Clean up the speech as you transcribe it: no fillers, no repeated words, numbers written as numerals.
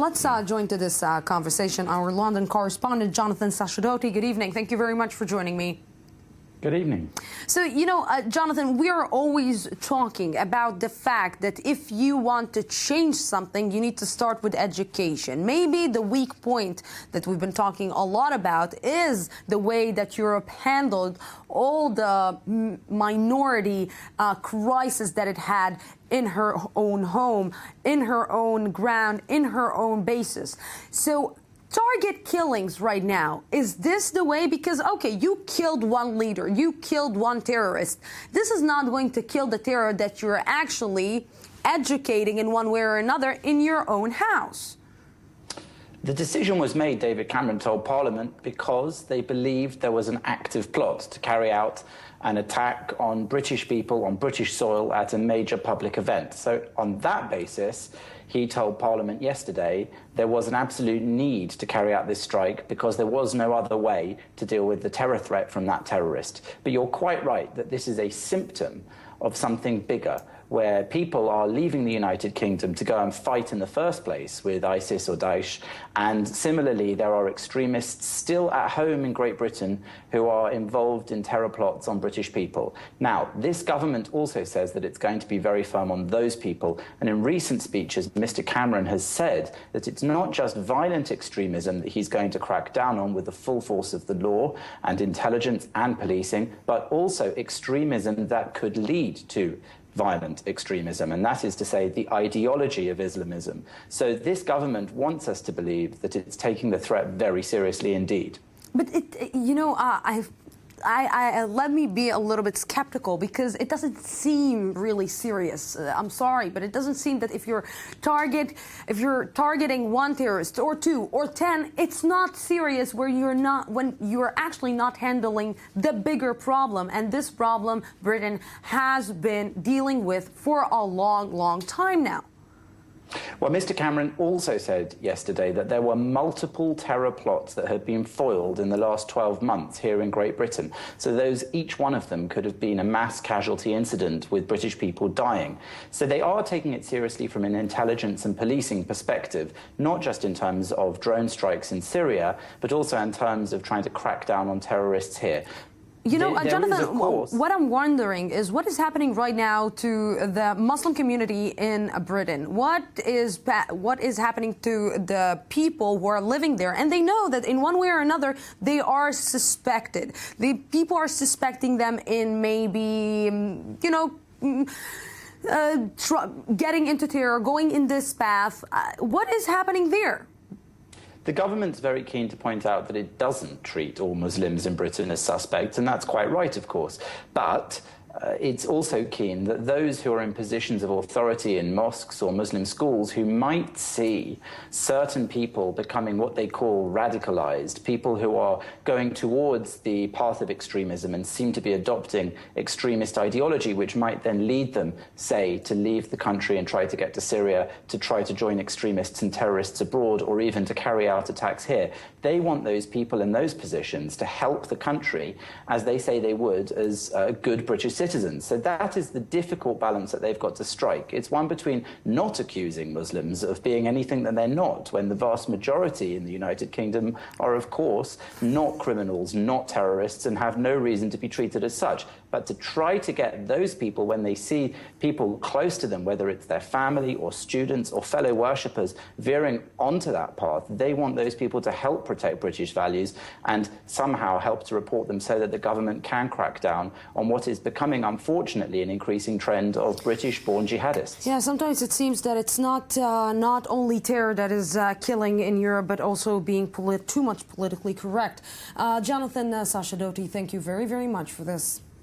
Let's join to this conversation our London correspondent, Jonathan Sacerdoti. Good evening. Thank you very much for joining me. Good evening. So, Jonathan, we are always talking about the fact that if you want to change something, you need to start with education. Maybe the weak point that we've been talking a lot about is the way that Europe handled all the minority crisis that it had in her own home, in her own ground, in her own bases. So, target killings right now, is this the way? Because, okay, you killed one leader, you killed one terrorist. This is not going to kill the terror that you're actually educating in one way or another in your own house. The decision was made, David Cameron told Parliament, because they believed there was an active plot to carry out an attack on British people, on British soil at a major public event. So on that basis, he told Parliament yesterday there was an absolute need to carry out this strike because there was no other way to deal with the terror threat from that terrorist. But you're quite right that this is a symptom of something bigger, where people are leaving the United Kingdom to go and fight in the first place with ISIS or Daesh. And similarly, there are extremists still at home in Great Britain who are involved in terror plots on British people. Now, this government also says that it's going to be very firm on those people. And in recent speeches, Mr. Cameron has said that it's not just violent extremism that he's going to crack down on with the full force of the law and intelligence and policing, but also extremism that could lead to violent extremism, and that is to say the ideology of Islamism. So this government wants us to believe that it's taking the threat very seriously indeed. But let me be a little bit skeptical because it doesn't seem really serious. I'm sorry, but it doesn't seem that if you're targeting one terrorist or two or 10, it's not serious when you're actually not handling the bigger problem. And this problem Britain has been dealing with for a long, long time now. Well, Mr. Cameron also said yesterday that there were multiple terror plots that had been foiled in the last 12 months here in Great Britain. So each one of them could have been a mass casualty incident with British people dying. So they are taking it seriously from an intelligence and policing perspective, not just in terms of drone strikes in Syria, but also in terms of trying to crack down on terrorists here. Jonathan, what I'm wondering is what is happening right now to the Muslim community in Britain? What is happening to the people who are living there? And they know that in one way or another, they are suspected. The people are suspecting them in maybe, getting into terror, going in this path. What is happening there? The government's very keen to point out that it doesn't treat all Muslims in Britain as suspects, and that's quite right, of course. But it's also keen that those who are in positions of authority in mosques or Muslim schools who might see certain people becoming what they call radicalized, people who are going towards the path of extremism and seem to be adopting extremist ideology, which might then lead them, say, to leave the country and try to get to Syria, to try to join extremists and terrorists abroad, or even to carry out attacks here. They want those people in those positions to help the country, as they say they would, as good British citizens. So that is the difficult balance that they've got to strike. It's one between not accusing Muslims of being anything that they're not, when the vast majority in the United Kingdom are, of course, not criminals, not terrorists, and have no reason to be treated as such. But to try to get those people, when they see people close to them, whether it's their family or students or fellow worshippers, veering onto that path, they want those people to help protect British values and somehow help to report them so that the government can crack down on what is becoming, unfortunately, an increasing trend of British-born jihadists. Yeah, sometimes it seems that it's not only terror that is killing in Europe, but also being too much politically correct. Jonathan Sacerdoti, thank you very, very much for this.